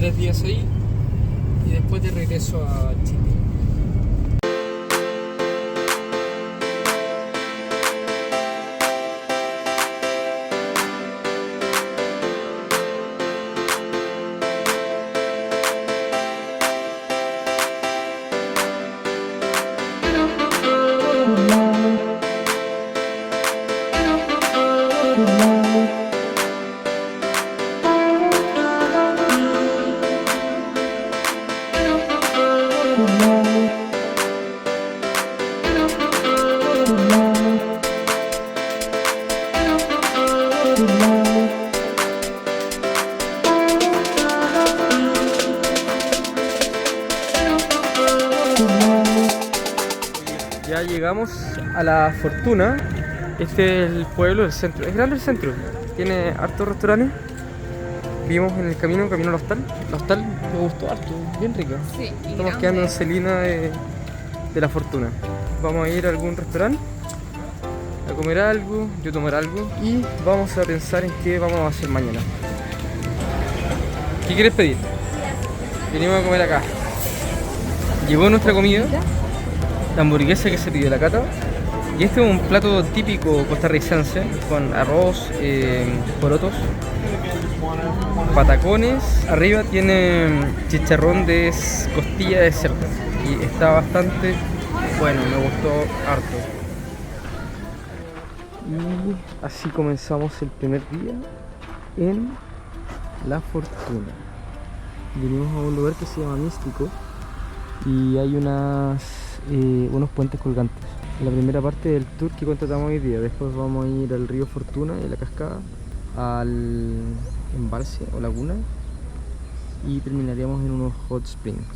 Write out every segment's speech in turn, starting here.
3 días ahí y después de regreso a Chile. Ya llegamos a La Fortuna. Este es el pueblo del centro. Es grande el centro. Tiene hartos restaurantes. Vimos en el camino al hostal. El hostal me gustó harto, bien rico. Sí, Estamos quedando en Celina de La Fortuna. Vamos a ir a algún restaurante a comer algo, yo tomar algo y vamos a pensar en qué vamos a hacer mañana. ¿Qué quieres pedir? Venimos a comer acá. Llegó nuestra comida, la hamburguesa que se pidió la Cata. Y este es un plato típico costarricense con arroz, porotos, patacones. Arriba tiene chicharrón de costilla de cerdo y está bastante bueno, me gustó harto. Y así comenzamos el primer día en La Fortuna. Venimos a un lugar que se llama Místico y hay unos puentes colgantes. La primera parte del tour que contratamos hoy día. Después vamos a ir al río Fortuna y a la cascada, al embalse o laguna y terminaríamos en unos hot springs.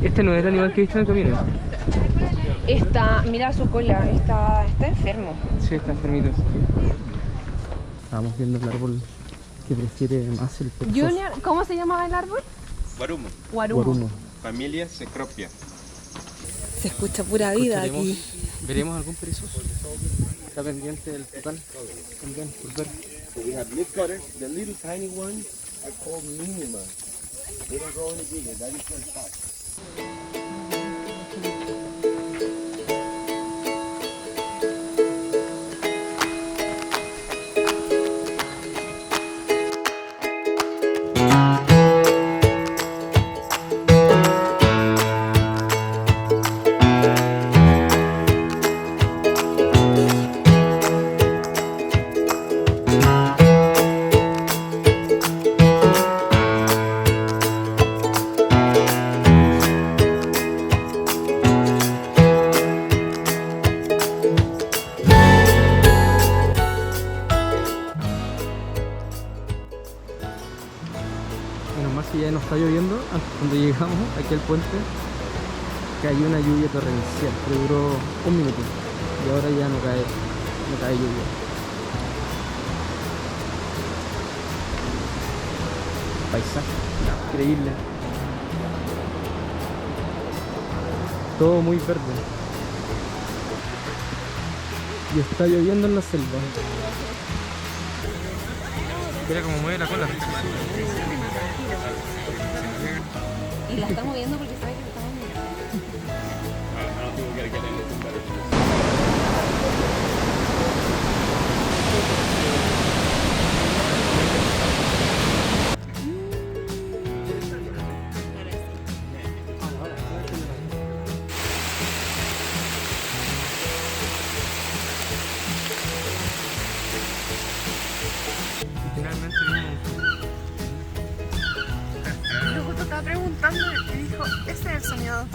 Este no era el animal que viste en el camino. Mira su cola, está enfermo. Sí, está enfermito. Estábamos viendo el árbol que prefiere más el perezoso. Junior, ¿cómo se llamaba el árbol? Guarumo. Guarumo. Familia Cecropia. Se escucha pura vida aquí. ¿Veremos algún perezoso? Está pendiente del total. También, por ver. So we have leaf cutters. The little tiny ones are called minima. They don't grow any bigger. That is their spot. Menos mal que ya no está lloviendo. Cuando llegamos aquí al puente cayó una lluvia torrencial, pero duró un minuto y ahora ya no cae lluvia. Paisaje increíble, todo muy verde y está lloviendo en la selva. Mira cómo mueve la cola. Y la está moviendo porque sabe que le estamos moviendo. Finalmente Yo justo estaba preguntando y dijo, ese es el sonido.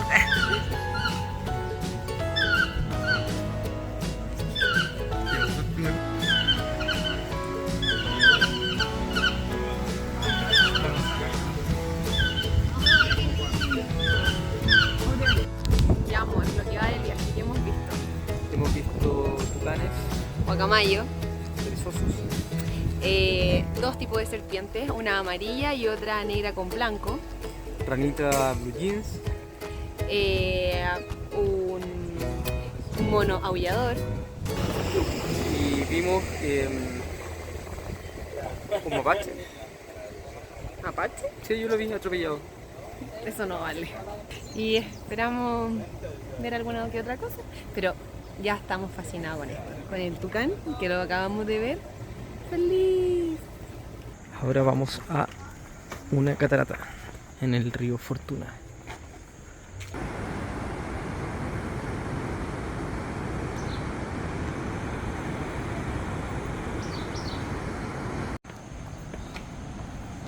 Ya, amor, lo que va del viaje que hemos visto. hemos visto tucanes, Guacamayo. perezosos, Dos tipos de serpientes, una amarilla y otra negra con blanco. ranita blue jeans, Un mono aullador. y vimos un mapache. ¿Mapache? Sí, yo lo vi atropellado. Eso no vale. Y esperamos ver alguna que otra cosa, pero ya estamos fascinados con esto. Con el tucán, que lo acabamos de ver. ¡Feliz! Ahora vamos a una catarata en el río Fortuna.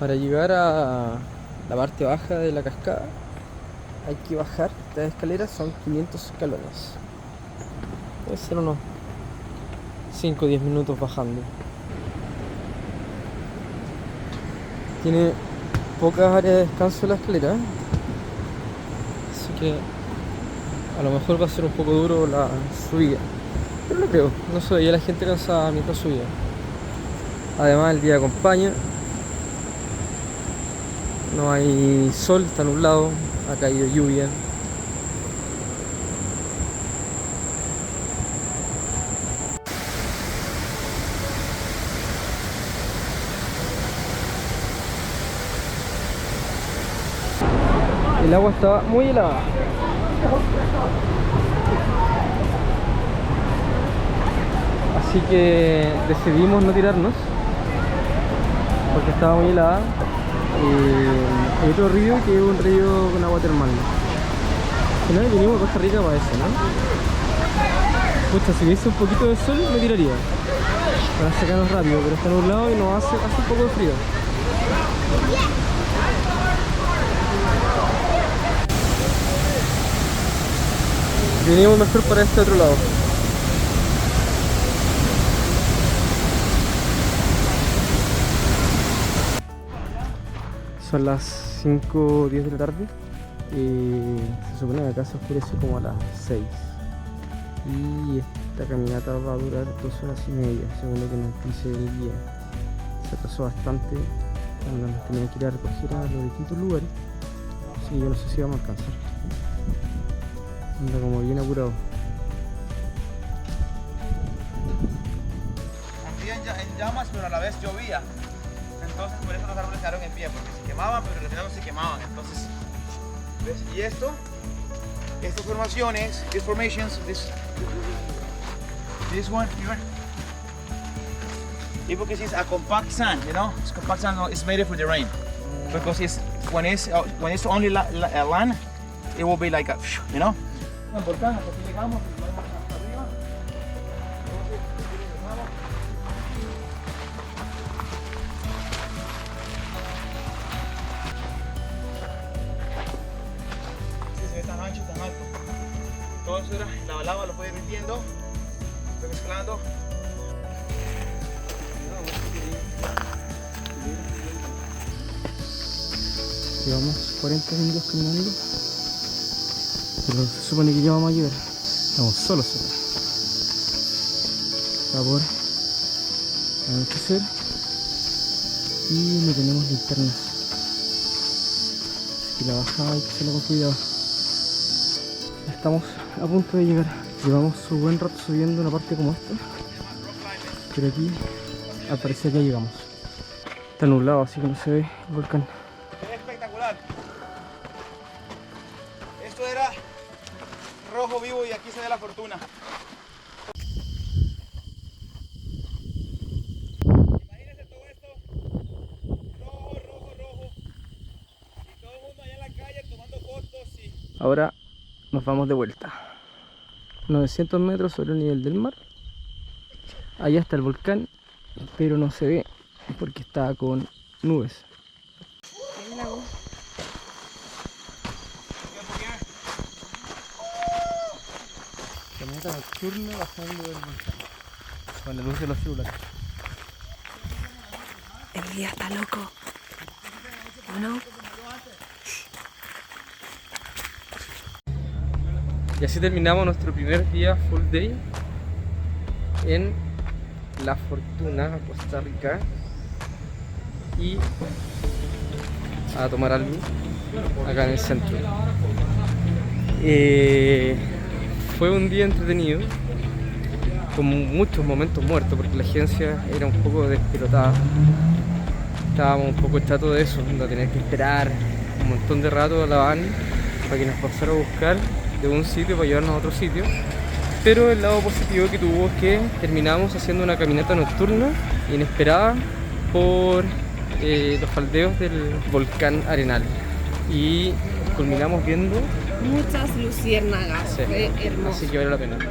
Para llegar a la parte baja de la cascada hay que bajar estas escaleras, son 500 escalones. Puede ser unos 5 o 10 minutos bajando. Tiene pocas áreas de descanso la escalera, así que a lo mejor va a ser un poco duro la subida, pero no creo, no se veía la gente cansada mientras subía. Además el día acompaña, no hay sol, está nublado, ha caído lluvia. El agua estaba muy helada. Así que decidimos no tirarnos porque estaba muy helada. Hay otro río que es un río con agua termal. Al final vinimos a Costa Rica para eso, ¿no? Pucha, si hubiese un poquito de sol me tiraría para sacarnos rápido, pero está nublado y nos hace un poco de frío. Vinimos mejor para este otro lado. Son las 5 o 10 de la tarde. Se supone que acá se oscurece como a las 6. Y esta caminata va a durar 2 horas y media, según lo que nos dice el guía. Se atrasó bastante cuando nos tenía que ir a recoger a los distintos lugares. Así que yo no sé si vamos a alcanzar. Anda como bien apurado. Ardía en llamas, pero a la vez llovía. Entonces por eso los árboles quedaron en pie, porque se quemaban, pero al final no se quemaban. Entonces, ¿ves? Y estas formaciones, these formations, this one here, you can see it's a compact sand, you know? It's compact sand, it's made for the rain. Because when it's only land, it will be like a, you know? El volcán, hasta aquí llegamos, vamos hasta arriba. Sí, se ve tan ancho, tan alto. Todo eso era, la lava lo fue derritiendo, fue mezclando. Llevamos 40 minutos caminando, pero se supone que ya vamos a llegar. Estamos solos acá. Está por anochecer y no tenemos linternas. Así que la bajada hay que hacerla con cuidado. Estamos a punto de llegar. Llevamos un buen rato subiendo una parte como esta, pero aquí al parecer ya llegamos. Está nublado, así que no se ve el volcán. Es espectacular. Esto era rojo vivo y aquí se ve la fortuna. Imagínense todo esto, rojo. Y todo el mundo allá en la calle tomando fotos y... Ahora nos vamos de vuelta. 900 metros sobre el nivel del mar. Allá está el volcán, pero no se ve porque está con nubes. Caminata nocturna bajando del volcán con la luz de los celulares. El día está loco, ¿o no? Y así terminamos nuestro primer día full day en La Fortuna, Costa Rica, y a tomar algo acá en el centro. Fue un día entretenido. con muchos momentos muertos porque la agencia era un poco despelotada. Estábamos un poco chatos de eso, de tener que esperar un montón de rato a la van para que nos pasara a buscar de un sitio para llevarnos a otro sitio. Pero el lado positivo que tuvo es que terminamos haciendo una caminata nocturna inesperada por los faldeos del volcán Arenal y culminamos viendo. Muchas luciérnagas, Sí. fue hermoso. Así que vale la pena. Hola.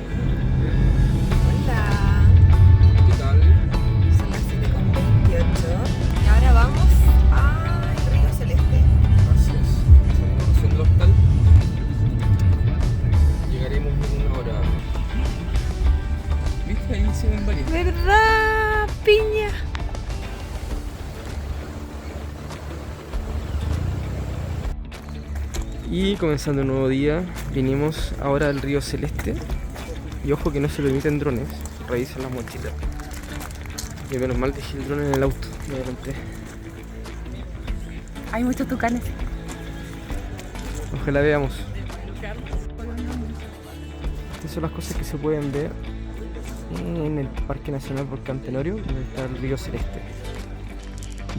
¿Qué tal? Son las 7:28 y ahora vamos al Río Celeste. Así es. Salimos haciendo el hostal. Llegaremos en 1 hora. ¿Viste? Ahí se ven varias. ¿Verdad, piña? Y comenzando un nuevo día, vinimos ahora al Río Celeste. Y ojo que no se permiten drones, revisen las mochilas. Y menos mal dejé el drone en el auto, me adelanté. Hay muchos tucanes. Ojalá veamos. Estas son las cosas que se pueden ver en el Parque Nacional Volcán Tenorio, donde está el Río Celeste.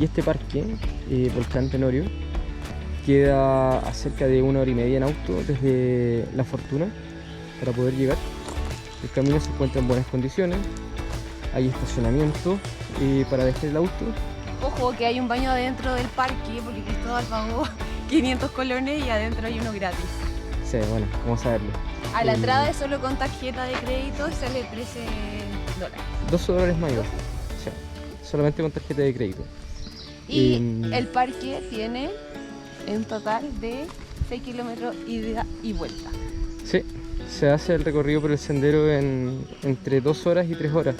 Y este parque, Volcán Tenorio, queda a cerca de 1 hora y media en auto desde La Fortuna para poder llegar. El camino se encuentra en buenas condiciones, hay estacionamiento para dejar el auto. Ojo que hay un baño adentro del parque porque Cristóbal pagó 500 colones y adentro hay uno gratis. Sí, bueno, vamos a verlo. A la entrada es solo con tarjeta de crédito, sale $13. $2 mayor, sí, solamente con tarjeta de crédito. Y el parque tiene en total de 6 kilómetros ida y vuelta. Sí, se hace el recorrido por el sendero entre 2 horas y 3 horas.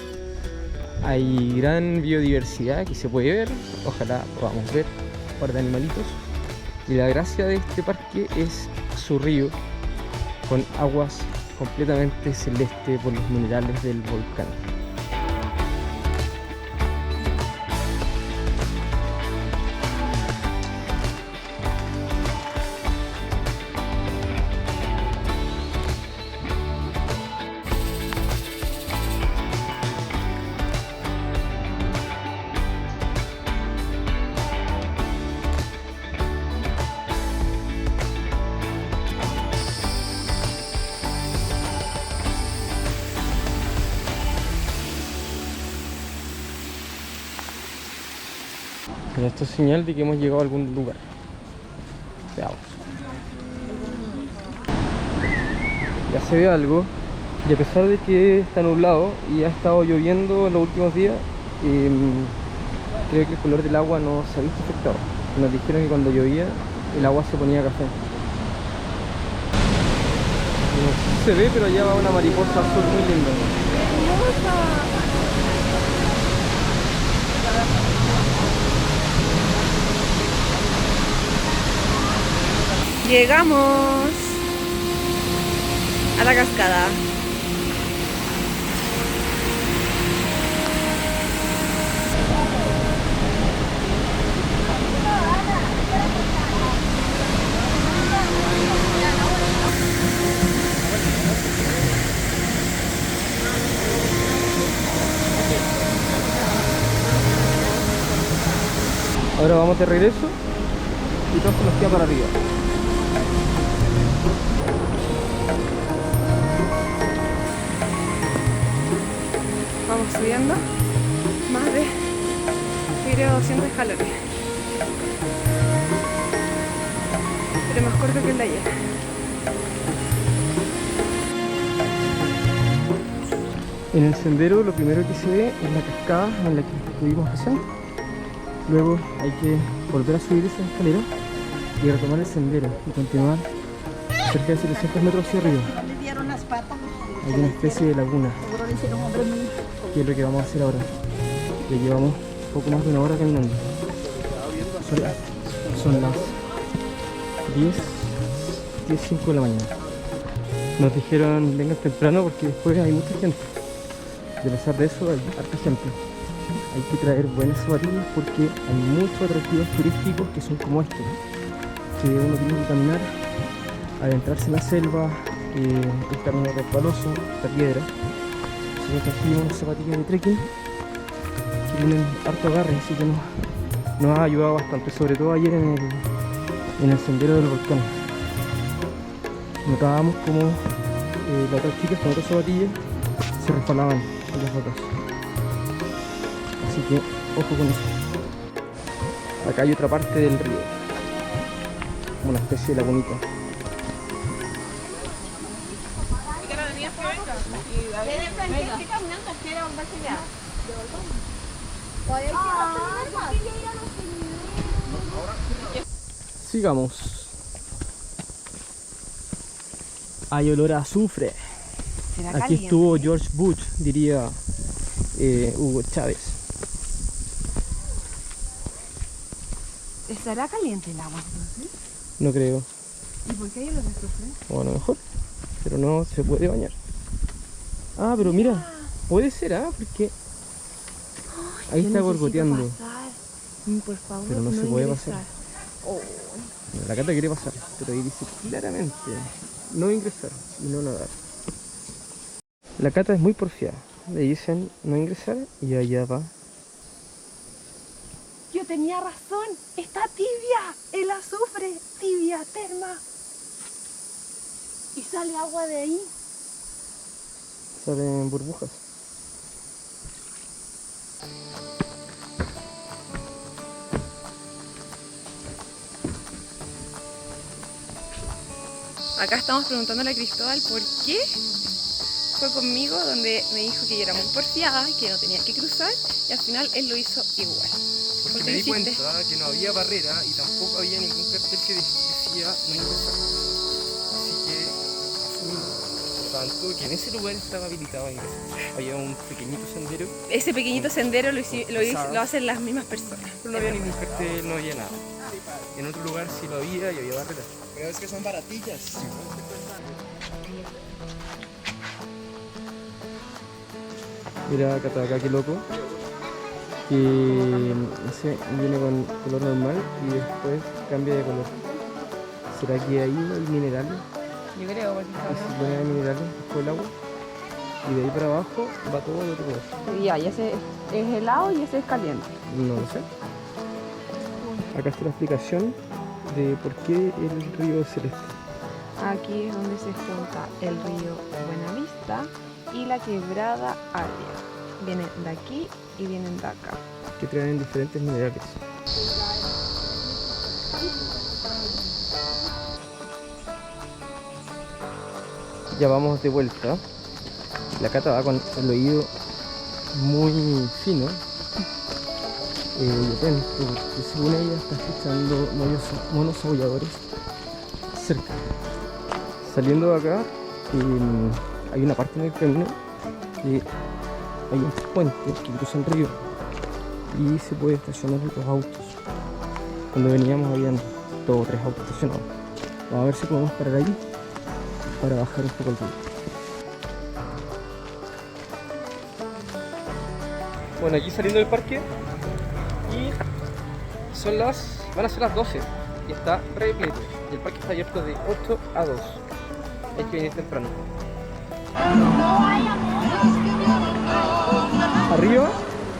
Hay gran biodiversidad que se puede ver, ojalá podamos ver un par de animalitos. Y la gracia de este parque es su río, con aguas completamente celeste por los minerales del volcán. Pero esto es señal de que hemos llegado a algún lugar. Veamos. Ya se ve algo. Y a pesar de que está nublado y ha estado lloviendo en los últimos días, creo que el color del agua no se ha visto afectado. Nos dijeron que cuando llovía el agua se ponía café. No sé si se ve, pero allá va una mariposa azul muy linda. Llegamos a la cascada. Ahora vamos de regreso y todo se nos queda para arriba. Vamos subiendo más de, creo, 200 escalones. Pero más corto que el de ayer. En el sendero lo primero que se ve es la cascada en la que estuvimos recién. Luego hay que volver a subir esa escalera y retomar el sendero y continuar cerca de 700 metros hacia arriba. Hay una especie de laguna, que es lo que vamos a hacer ahora. Ya llevamos poco más de 1 hora caminando. Son las 10:05 de la mañana. Nos dijeron vengan temprano porque después hay mucha gente. Y a pesar de eso hay harta gente. Hay que traer buenas zapatillas porque hay muchos atractivos turísticos que son como este, que uno tiene que caminar, adentrarse en la selva, el camino resbaloso, esta piedra. Así que trajimos unas zapatillas de trekking que tienen harto agarre, así que nos ha ayudado bastante, sobre todo ayer en el sendero del volcán. Notábamos como las otras chicas con otras zapatillas se resbalaban en las rocas. Así que ojo con eso. Acá hay otra parte del río, como una especie de lagunita. Sigamos. Hay olor a azufre. ¿Será Aquí caliente? estuvo George Bush, diría Hugo Chávez. ¿Estará caliente el agua entonces? No creo. ¿Y por qué hay olor a azufre? O a lo mejor. Pero no se puede bañar. Ah, pero mira. Puede ser, porque ahí Yo está necesito gorgoteando. pasar. Por favor, Pero no se puede ingresar. pasar. Oh. La Cata quiere pasar, pero ahí dice claramente no ingresar y no nadar. La Cata es muy porfiada. Le dicen no ingresar y allá va. Yo tenía razón. Está tibia. El azufre. Tibia, terma. Y sale agua de ahí. Salen burbujas. Acá estamos preguntándole a Cristóbal por qué fue conmigo, donde me dijo que yo era muy porfiada, que no tenía que cruzar, y al final él lo hizo igual. Porque ¿Por qué me lo di hiciste? cuenta que no había barrera y tampoco había ningún cartel que decía no ingresar. Así que asumí, por tanto, que en ese lugar estaba habilitado a ingresar. Había un pequeñito sendero, Ese pequeñito sendero lo hacen las mismas personas. pero no había ningún cartel, no había nada. En otro lugar sí lo había y había barrera. Pero es que son baratillas. Mira Cata acá, qué loco. Que no sé, viene con color normal y después cambia de color. ¿Será que ahí hay minerales? Yo creo, porque Y si pone minerales después el agua. Y de ahí para abajo va todo de otro color. ya, y ese es helado y ese es caliente. No lo sé. Acá está la explicación de por qué el río es celeste. Aquí es donde se junta el río Buenavista y la quebrada Ardia. Vienen de aquí y vienen de acá. Que traen diferentes minerales. Ya vamos de vuelta. La Cata va con el oído muy fino y atento, porque según ella está escuchando monos aulladores cerca. Saliendo de acá hay una parte en el camino que hay un puente que cruza el río y se puede estacionar los autos. Cuando veníamos habían 2 o 3 autos estacionados. Vamos a ver si podemos parar ahí para bajar un poco el río. Bueno, aquí saliendo del parque y van a ser las 12 y está repleto. Y el parque está abierto de 8 a 2. Hay que venir temprano. Arriba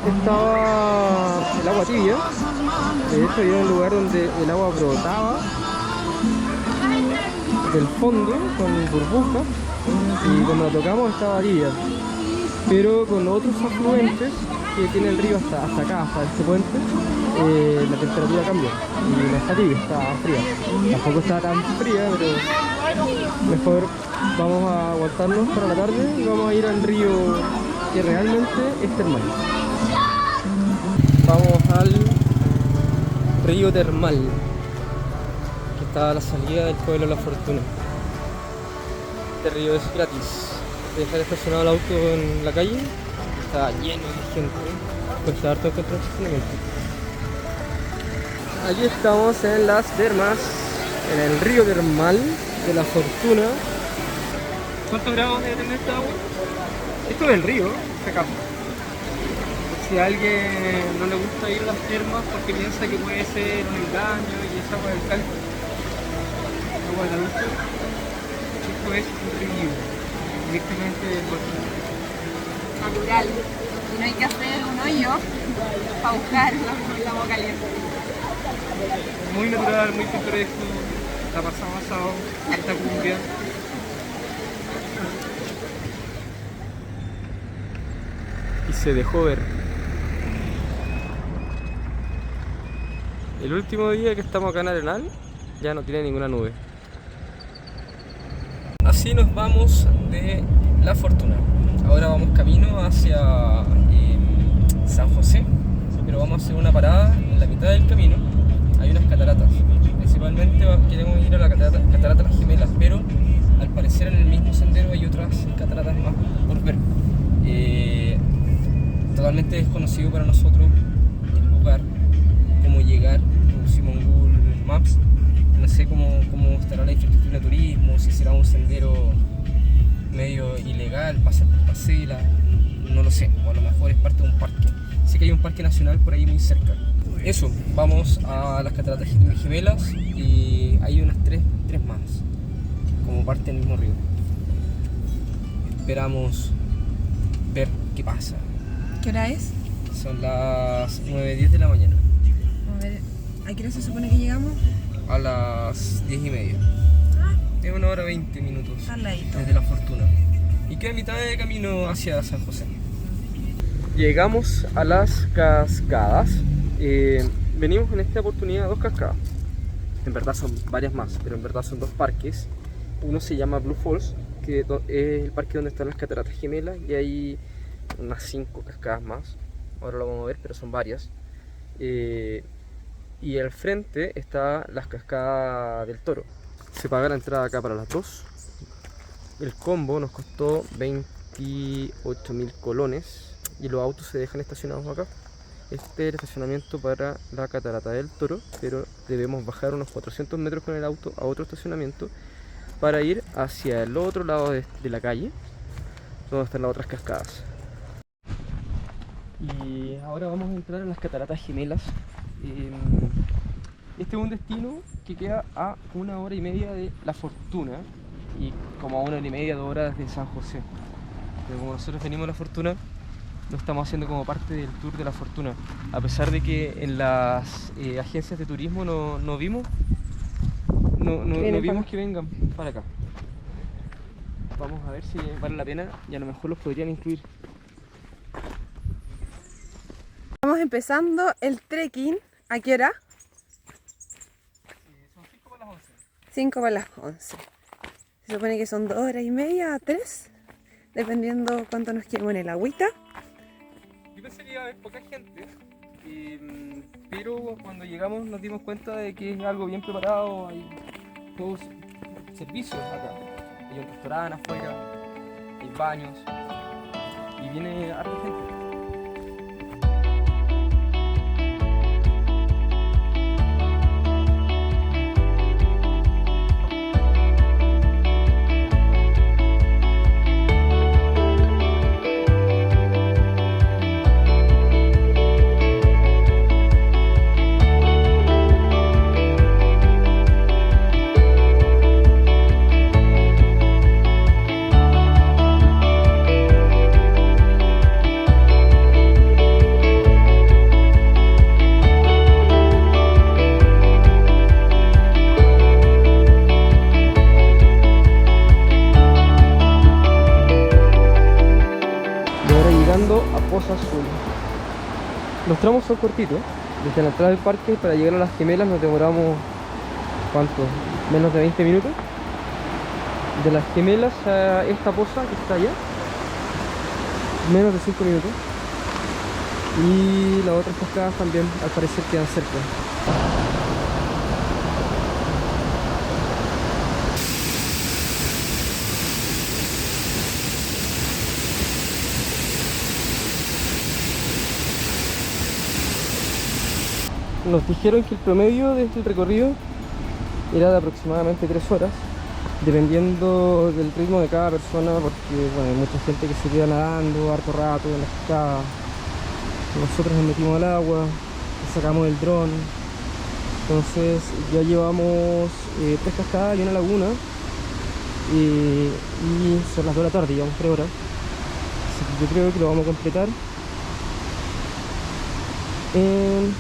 estaba el agua tibia. De hecho había un lugar donde el agua brotaba del fondo con burbujas y cuando la tocamos estaba tibia. Pero con los otros afluentes que tiene el río hasta acá, hasta este puente, la temperatura cambia y no está tibia, está fría. Tampoco está tan fría, pero mejor vamos a aguantarnos para la tarde y vamos a ir al río que realmente es termal. Vamos al río termal que está a la salida del pueblo La Fortuna. Este río es gratis. Dejar estacionado el auto en la calle, está lleno de gente, cuesta harto encontrar estacionamiento. Aquí estamos en las termas, en el río termal de La Fortuna. ¿Cuántos grados debe tener esta agua? Esto es el río, acá. Si a alguien no le gusta ir a las termas porque piensa que puede ser un engaño y es agua del calco, agua de la ducha, esto es un río. Directamente del volcán. natural. Y no hay que hacer un hoyo para buscar el agua caliente. Muy natural, muy pintoresco. La pasamos asado, harta cumbia. Y se dejó ver. El último día que estamos acá en Arenal ya no tiene ninguna nube. Así nos vamos de La Fortuna. Ahora vamos camino hacia San José, pero vamos a hacer una parada en la mitad del camino. Hay unas cataratas. Principalmente queremos ir a la catarata Las Gemelas, pero al parecer en el mismo sendero hay otras cataratas más por ver. Totalmente desconocido para nosotros el lugar, cómo llegar. Lo pusimos en Google Maps. No sé cómo estará la infraestructura de turismo, si será un sendero medio ilegal, pasar por parcela, no lo sé, o a lo mejor es parte de un parque. Sé que hay un parque nacional por ahí muy cerca. Eso, vamos a las cataratas Gemelas y hay unas tres más, como parte del mismo río. Esperamos ver qué pasa. ¿Qué hora es? Son las 9:10 de la mañana. A ver, ¿a qué hora se supone que llegamos? A las 10:30. Es 1 hora 20 minutos Al ladito. desde La Fortuna. Y queda a mitad de camino hacia San José. Llegamos a las cascadas. Venimos en esta oportunidad a 2 cascadas. En verdad son varias más, pero en verdad son 2 parques. Uno se llama Blue Falls, que es el parque donde están las cataratas Gemelas, y hay unas 5 cascadas más. Ahora lo vamos a ver, pero son varias. Y al frente está las cascadas del Toro. Se paga la entrada acá para las 2. El combo nos costó 28.000 colones y los autos se dejan estacionados acá. Este es el estacionamiento para la catarata del Toro, pero debemos bajar unos 400 metros con el auto a otro estacionamiento para ir hacia el otro lado de la calle, donde están las otras cascadas. Y ahora vamos a entrar en las cataratas Gemelas. Este es un destino que queda a 1 hora y media de La Fortuna y como a 1 hora y media, 2 horas de San José. Pero como nosotros venimos a La Fortuna, lo estamos haciendo como parte del tour de La Fortuna, a pesar de que en las agencias de turismo no vimos que vengan para acá. Vamos a ver si vale la pena y a lo mejor los podrían incluir. Estamos empezando el trekking. ¿A qué hora? Son 5 para las 11. 5 para las 11. Se supone que son 2 horas y media, 3, dependiendo cuánto nos quedemos en el agüita. Yo pensé que iba a haber poca gente, pero cuando llegamos nos dimos cuenta de que es algo bien preparado. Hay todos servicios acá. Hay un restaurante afuera, hay baños y viene harta gente. A Poza Azul. Los tramos son cortitos. Desde la entrada del parque para llegar a las Gemelas nos demoramos, ¿cuánto? Menos de 20 minutos. De las Gemelas a esta poza que está allá, menos de 5 minutos. Y las otras cascadas también al parecer quedan cerca. Nos dijeron que el promedio de este recorrido era de aproximadamente 3 horas, dependiendo del ritmo de cada persona, porque bueno, hay mucha gente que se queda nadando harto rato en la cascada. Nosotros nos metimos al agua, sacamos el dron, entonces ya llevamos 3 cascadas y una laguna, y son las 2 de la tarde, llevamos 3 horas. Así yo creo que lo vamos a completar en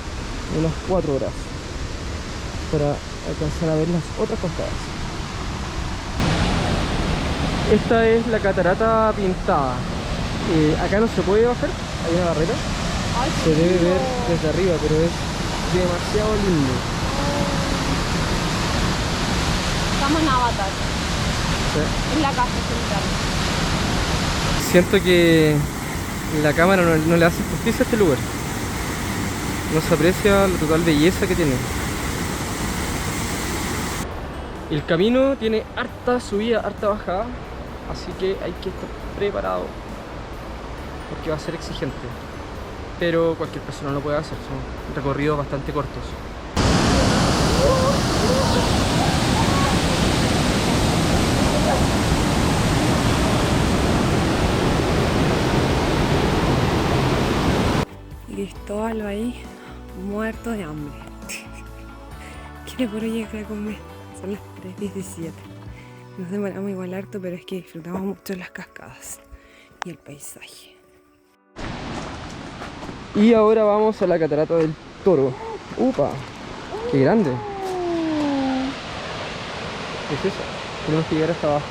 unas 4 horas para alcanzar a ver las otras cascadas. Esta es la catarata pintada. Acá no se puede bajar, hay una barrera. Ay, Se qué debe lindo. ver desde arriba, pero es demasiado lindo. Estamos en Avatar. Sí. Es la casa central. Siento que la cámara no le hace justicia a este lugar. No se aprecia la total belleza que tiene. El camino tiene harta subida, harta bajada, así que hay que estar preparado porque va a ser exigente. Pero cualquier persona lo puede hacer, son recorridos bastante cortos. Cristóbal va ahí muerto de hambre. Quiere puro llegar a comer. Son las 3:17. Nos demoramos igual harto, pero es que disfrutamos mucho las cascadas y el paisaje. Y ahora vamos a la catarata del Toro. ¡Upa! ¡Qué grande! Es eso. Tenemos que llegar hasta abajo.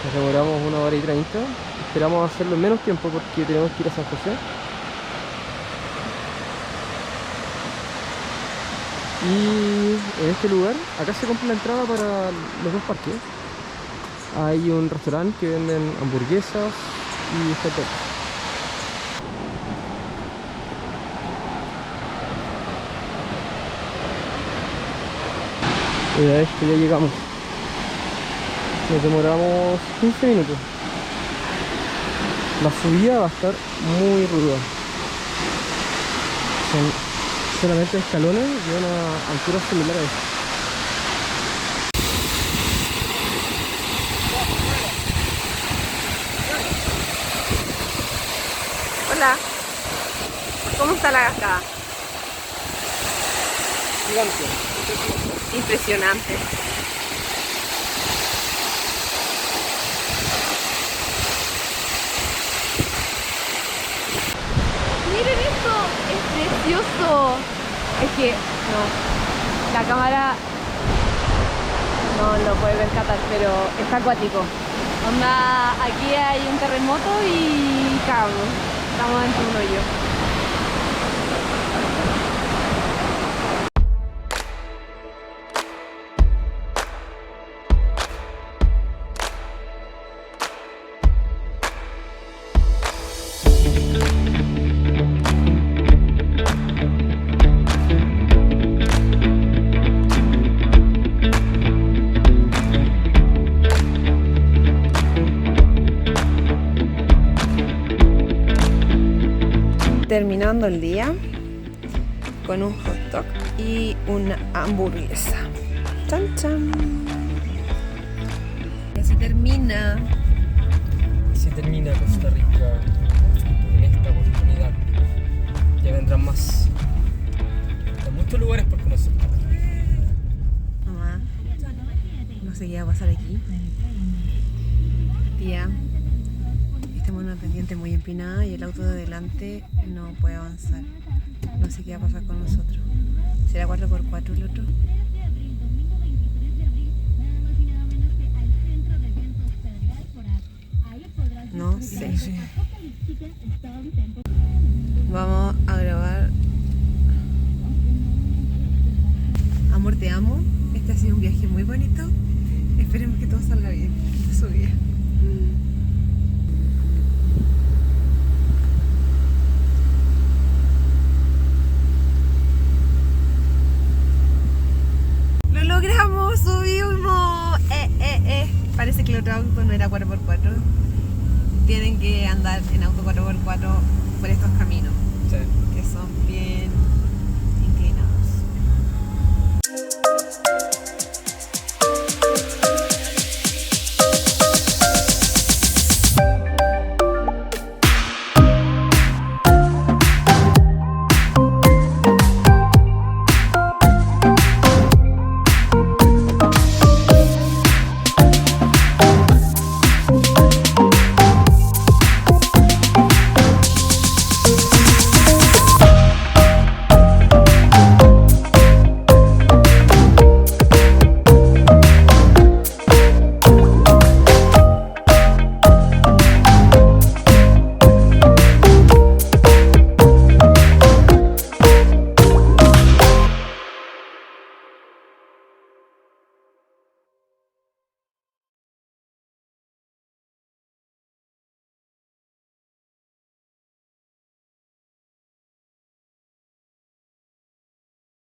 Nos demoramos 1 hora y 30. Esperamos hacerlo en menos tiempo porque tenemos que ir a San José. Y en este lugar, acá se compra la entrada para los dos parques. Hay un restaurante que venden hamburguesas y hot dogs. Y a esto ya llegamos. Nos demoramos 15 minutos. La subida va a estar muy ruda. Son solamente escalones de una altura similar a esta. Hola. ¿Cómo está la cascada? Gigante. Impresionante. Miren esto, es precioso. Es que no, la cámara no lo puede percatar, pero está acuático. Onda, aquí hay un terremoto y cagamos. Estamos dentro de un hoyo. Terminando el día con un hot dog y una hamburguesa. ¡Chan, chan! Y así termina. Así termina Costa Rica en esta oportunidad. Ya vendrán más. Hay muchos lugares por conocer. Mamá, no sé qué va a pasar aquí. Tía, estamos en una pendiente muy empinada y el auto de delante no puede avanzar. No sé qué va a pasar con nosotros. ¿Será 4x4 el otro? No sé. Vamos a grabar Amor, te amo. Este ha sido un viaje muy bonito. Esperemos que todo salga bien. Esta subida. ¡Lo logramos! ¡Subimos! Parece que el otro auto no era 4x4. Tienen que andar en auto 4x4